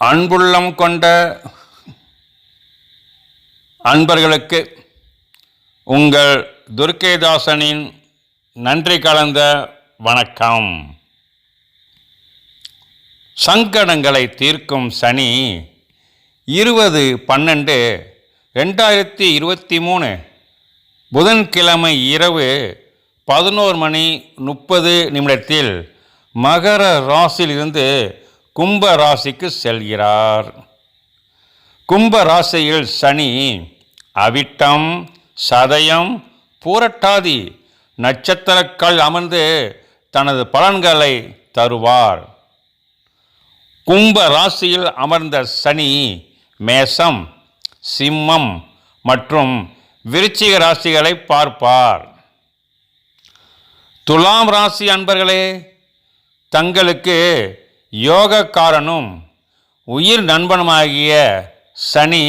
அன்புள்ளம் கொண்ட அன்பர்களுக்கு உங்கள் துர்க்கைதாசனின் நன்றி கலந்த வணக்கம். சங்கடங்களை தீர்க்கும் சனி 20/12/2023 புதன்கிழமை இரவு 11:30 மகர ராசியிலிருந்து கும்ப ராசிக்கு செல்கிறார். கும்ப ராசியில் சனி அவிட்டம், சதயம், பூரட்டாதி நட்சத்திரங்கள் அமர்ந்து தனது பலன்களை தருவார். கும்ப ராசியில் அமர்ந்த சனி மேசம், சிம்மம் மற்றும் விருச்சிக ராசிகளை பார்ப்பார். துலாம் ராசி அன்பர்களே, தங்களுக்கு யோகக்காரனும் உயிர் நண்பனுமாகிய சனி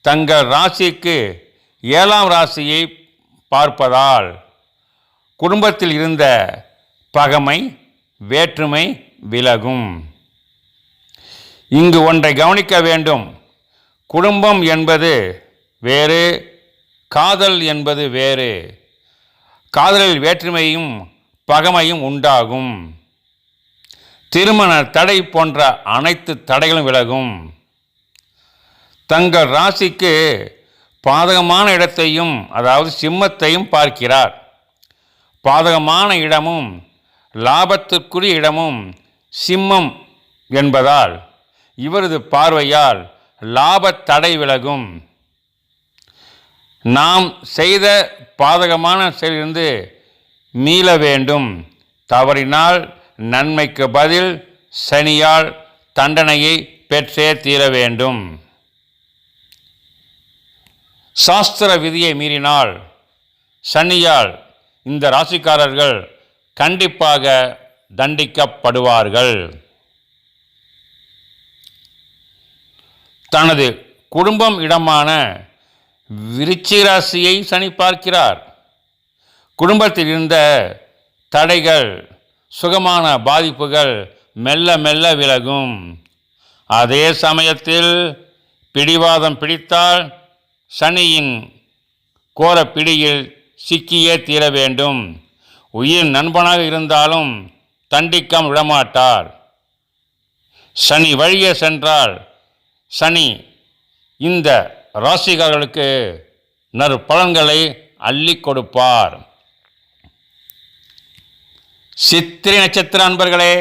தங்கள் ராசிக்கு 7ஆம் ராசியை பார்ப்பதால் குடும்பத்தில் இருந்த பகைமை, வேற்றுமை விலகும். இங்கு ஒன்றை கவனிக்க வேண்டும். குடும்பம் என்பது வேறு, காதல் என்பது வேறு. காதலில் வேற்றுமையும் பகைமையும் உண்டாகும். திருமண தடை போன்ற அனைத்து தடைகளும் விலகும். தங்கள் ராசிக்கு பாதகமான இடத்தையும், அதாவது சிம்மத்தையும் பார்க்கிறார். பாதகமான இடமும் லாபத்திற்குரிய இடமும் சிம்மம் என்பதால் இவரது பார்வையால் லாப தடை விலகும். நாம் செய்த பாதகமான செயலிலிருந்து மீள வேண்டும். தவறினால் நன்மைக்கு பதில் சனியால் தண்டனையை பெற்றே தீர வேண்டும். சாஸ்திர விதியை மீறினால் சனியால் இந்த ராசிக்காரர்கள் கண்டிப்பாக தண்டிக்கப்படுவார்கள். தனது குடும்பம் இடமான விருச்சிக ராசியை சனி பார்க்கிறார். குடும்பத்தில் இருந்த தடைகள், சுகமான பாதிப்புகள் மெல்ல மெல்ல விலகும். அதே சமயத்தில் பிடிவாதம் பிடித்தால் சனியின் கோர பிடியில் சிக்கியே தீர வேண்டும். உயிர் நண்பனாக இருந்தாலும் தண்டிக்காமல் விடமாட்டார். சனி வழியே சென்றால் சனி இந்த ராசிக்காரர்களுக்கு நற்பலன்களை அள்ளி கொடுப்பார். சித்திரை நட்சத்திர அன்பர்களே,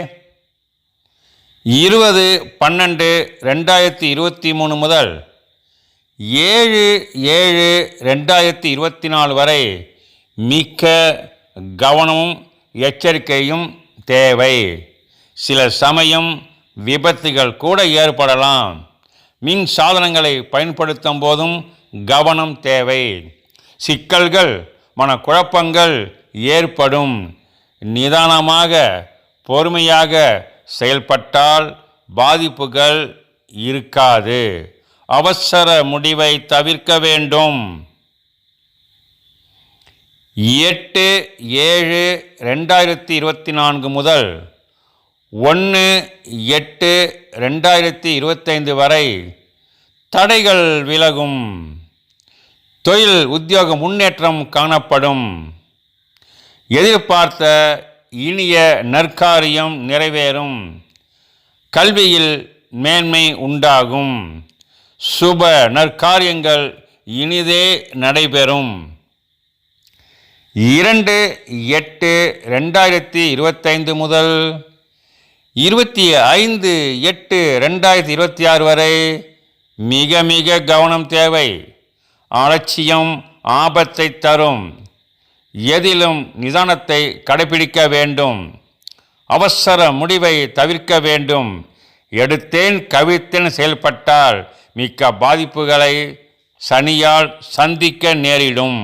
20/12/2023 முதல் 7/7/2024 வரை மிக்க கவனமும் எச்சரிக்கையும் தேவை. சில சமயம் விபத்துகள் கூட ஏற்படலாம். மின் சாதனங்களை பயன்படுத்தும் போதும் கவனம் தேவை. சிக்கல்கள், மனக்குழப்பங்கள் ஏற்படும். நிதானமாக பொறுமையாக செயல்பட்டால் பாதிப்புகள் இருக்காது. அவசர முடிவை தவிர்க்க வேண்டும். 8/7/2024 முதல் 1/8/2025 வரை தடைகள் விலகும். தொழில் உத்தியோக முன்னேற்றம் காணப்படும். எதிர்பார்த்த இனிய நற்காரியம் நிறைவேறும். கல்வியில் மேன்மை உண்டாகும். சுப நற்காரியங்கள் இனிதே நடைபெறும். 2/8/2025 முதல் 25/8/2026 வரை மிக மிக கவனம் தேவை. அலட்சியம் ஆபத்தை தரும். எதிலும் நிதானத்தை கடைபிடிக்க வேண்டும். அவசர முடிவை தவிர்க்க வேண்டும். எடுத்தேன் கவிழ்த்தேன் செயல்பட்டால் மிக்க பாதிப்புகளை சனியால் சந்திக்க நேரிடும்.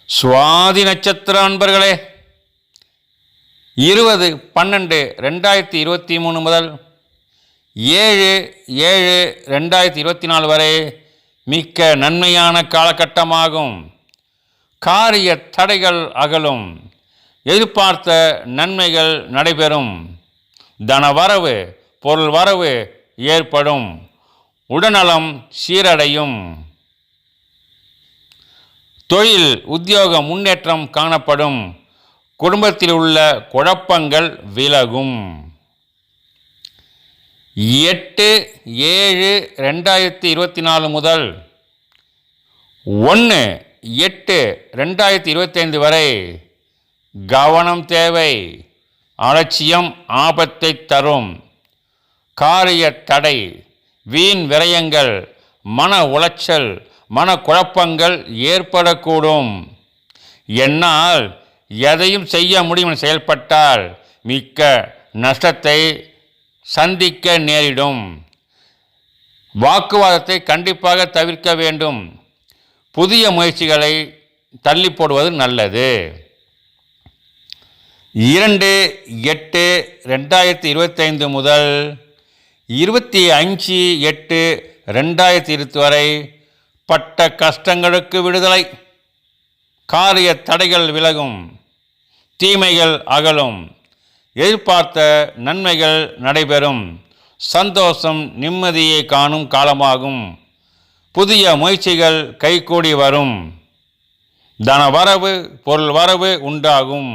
சுவாதி நட்சத்திர அன்பர்களே, 20/12/2023 முதல் 7/7/2024 வரை மிக்க நன்மையான காலகட்டமாகும். காரிய தடைகள் அகலும். எதிர்பார்த்த நன்மைகள் நடைபெறும். தனவரவு பொருள் வரவு ஏற்படும். உடல்நலம் சீரடையும். தொழில் உத்தியோக முன்னேற்றம் காணப்படும். குடும்பத்தில் உள்ள குழப்பங்கள் விலகும். 8/7/2024 முதல் 1/8/2025 வரை கவனம் தேவை. அலட்சியம் ஆபத்தை தரும். காரிய தடை, வீண் விரயங்கள், மன உளைச்சல், மனக்குழப்பங்கள் ஏற்படக்கூடும். என்னால் எதையும் செய்ய முடியும் செயல்பட்டால் மிக்க நஷ்டத்தை சந்திக்க நேரிடும். வாக்குவாதத்தை கண்டிப்பாக தவிர்க்க வேண்டும். புதிய முயற்சிகளை தள்ளி போடுவது நல்லது. 2/8/2025 முதல் 25/8/2020 வரை பட்ட கஷ்டங்களுக்கு விடுதலை. காரிய தடைகள் விலகும். தீமைகள் அகலும். எதிர்பார்த்த நன்மைகள் நடைபெறும். சந்தோஷம் நிம்மதியை காணும் காலமாகும். புதிய முயற்சிகள் கைகூடி வரும். தனவரவு பொருள் வரவு உண்டாகும்.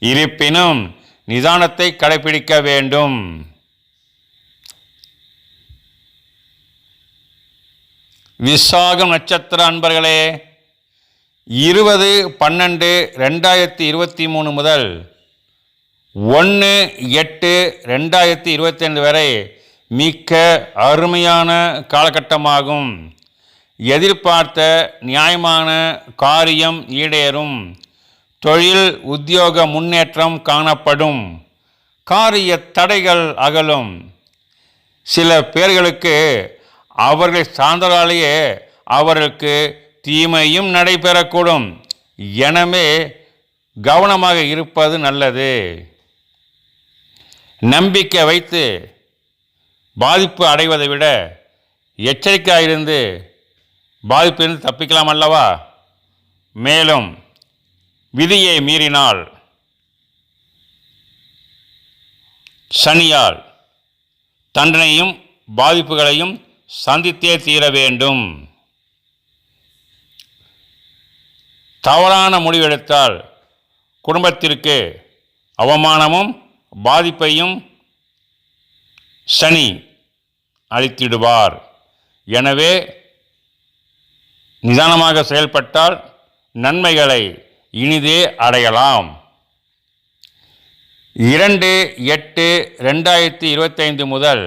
இருப்பினும் நிதானத்தை கடைபிடிக்க வேண்டும். விசாகம் நட்சத்திர அன்பர்களே, 20/12/2023 முதல் 1/8/2025 வரை மிக்க அருமையான காலகட்டமாகும். எதிர்பார்த்த நியாயமான காரியம் ஈடேறும். தொழில் உத்தியோக முன்னேற்றம் காணப்படும். காரிய தடைகள் அகலும். சில பேர்களுக்கு அவர்களை சார்ந்ததாலேயே அவர்களுக்கு தீமையும் நடைபெறக்கூடும். எனவே கவனமாக இருப்பது நல்லது. நம்பிக்கை வைத்து பாதிப்பு அடைவதை விட எச்சரிக்கையாக இருந்து பாதிப்பிலிருந்து தப்பிக்கலாம் அல்லவா? மேலும் விதியை மீறினால் சனியால் தண்டனையும் பாதிப்புகளையும் சந்தித்தே தீர வேண்டும். தவறான முடிவெடுத்தால் குடும்பத்திற்கு அவமானமும் பாதிப்பையும் சனி அளித்திடுவார். எனவே நிதானமாக செயல்பட்டால் நன்மைகளை இனிதே அடையலாம். 2/8/2025 முதல்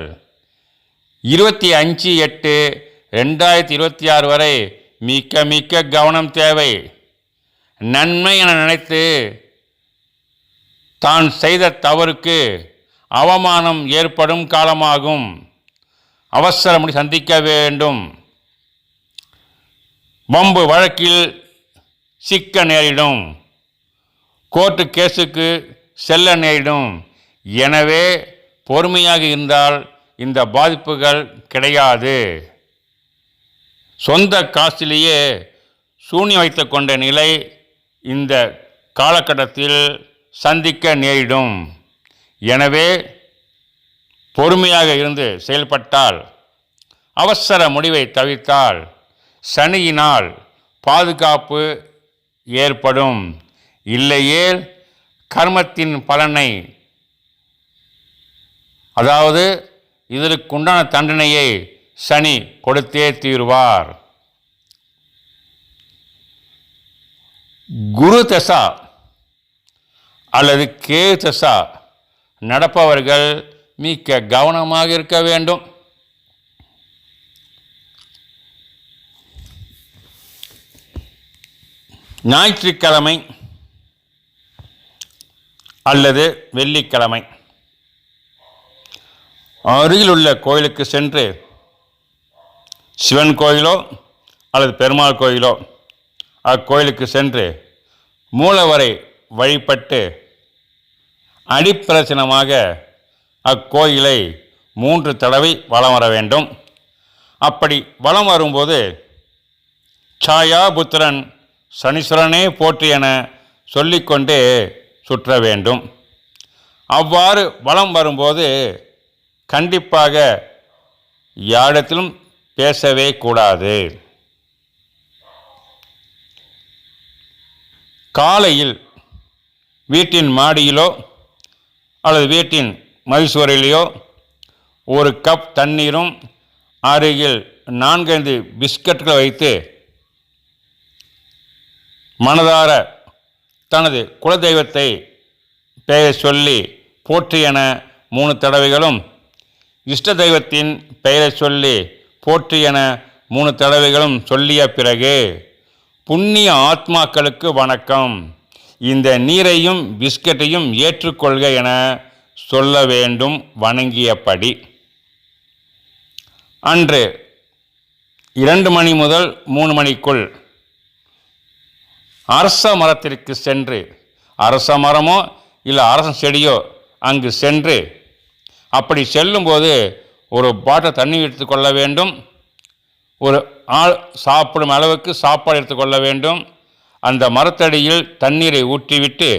25/8/2026 வரை மிக்க கவனம் தேவை. நன்மை என நினைத்து தான் செய்த தவறுக்கு அவமானம் ஏற்படும் காலமாகும். அவசரமுடி சந்திக்க வேண்டும். வம்பு வழக்கில் சிக்க நேரிடும். கோர்ட்டு கேஸுக்கு செல்ல நேரிடும். எனவே பொறுமையாக இருந்தால் இந்த பாதிப்புகள் கிடையாது. சொந்த காசிலேயே சூனியம் வைத்து கொண்ட நிலை இந்த காலகட்டத்தில் சந்திக்க நேரிடும். எனவே பொறுமையாக இருந்து செயல்பட்டால், அவசர முடிவை தவிர்த்தால் சனியினால் பாதுகாப்பு ஏற்படும். இல்லையேல் கர்மத்தின் பலனை, அதாவது இதற்குண்டான தண்டனையை சனி கொடுத்தே தீர்வார். குரு தசா அல்லது கே தசா நடப்பவர்கள் மிக்க கவனமாக இருக்க வேண்டும். ஞாயிற்றுக்கிழமை அல்லது வெள்ளிக்கிழமை அருகிலுள்ள கோயிலுக்கு சென்று சிவன் கோயிலோ அல்லது பெருமாள் கோயிலோ அக்கோயிலுக்கு சென்று மூலவரை வழிபட்டு அடிப்பிரசனமாக அக்கோயிலை 3 தடவை வலம் வர வேண்டும். அப்படி வலம் வரும்போது சாயாபுத்திரன் சனீஸ்வரனே போற்றி என சொல்லிக்கொண்டே சுற்ற வேண்டும். அவ்வாறு வலம் வரும்போது கண்டிப்பாக யாரிடத்திலும் பேசவே கூடாது. காலையில் வீட்டின் மாடியிலோ அல்லது வீட்டின் மதிசுவரிலேயோ ஒரு கப் தண்ணீரும் அருகில் 4-5 பிஸ்கட்களை வைத்து மனதார தனது குலதெய்வத்தை பெயரை சொல்லி போற்றி என 3 தடவைகளும், இஷ்ட தெய்வத்தின் பெயரை சொல்லி போற்றி என 3 தடவைகளும் சொல்லிய பிறகு, புண்ணிய ஆத்மாக்களுக்கு வணக்கம், இந்த நீரையும் பிஸ்கட்டையும் ஏற்றுக்கொள்க என சொல்ல வேண்டும் வணங்கியபடி. அன்று 2 மணி முதல் 3 மணிக்குள் அரச மரத்திற்கு சென்று, அரச மரமோ இல்லை அரச செடியோ அங்கு சென்று, அப்படி செல்லும்போது ஒரு பாட்டில் தண்ணி எடுத்துக்கொள்ள வேண்டும். ஒரு ஆள் சாப்பிடும் அளவுக்கு சாப்பாடு எடுத்துக்கொள்ள வேண்டும். அந்த மரத்தடியில் தண்ணீரை ஊற்றிவிட்டு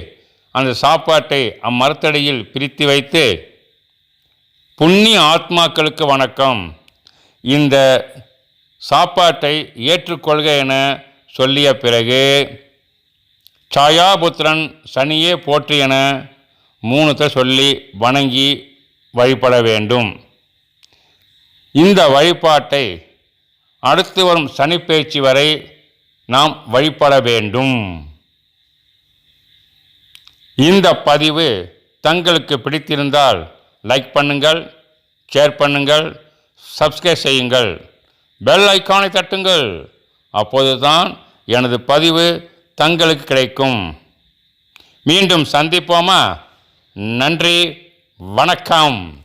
அந்த சாப்பாட்டை அம்மரத்தடியில் பிரித்து வைத்து, புண்ணிய ஆத்மாக்களுக்கு வணக்கம், இந்த சாப்பாட்டை ஏற்றுக்கொள்க என சொல்லிய பிறகு, சாயாபுத்திரன் சனியே போற்றி என 3 சொல்லி வணங்கி வழிபட வேண்டும். இந்த வழிபாட்டை அடுத்து வரும் சனிப்பெயர்ச்சி வரை நாம் வழிபட வேண்டும். இந்த பதிவு தங்களுக்கு பிடித்திருந்தால் லைக் பண்ணுங்கள், ஷேர் பண்ணுங்கள், சப்ஸ்கிரைப் செய்யுங்கள், பெல் ஐக்கானை தட்டுங்கள். அப்போதுதான் எனது பதிவு தங்களுக்கு கிடைக்கும். மீண்டும் சந்திப்போமா? நன்றி, வணக்கம்.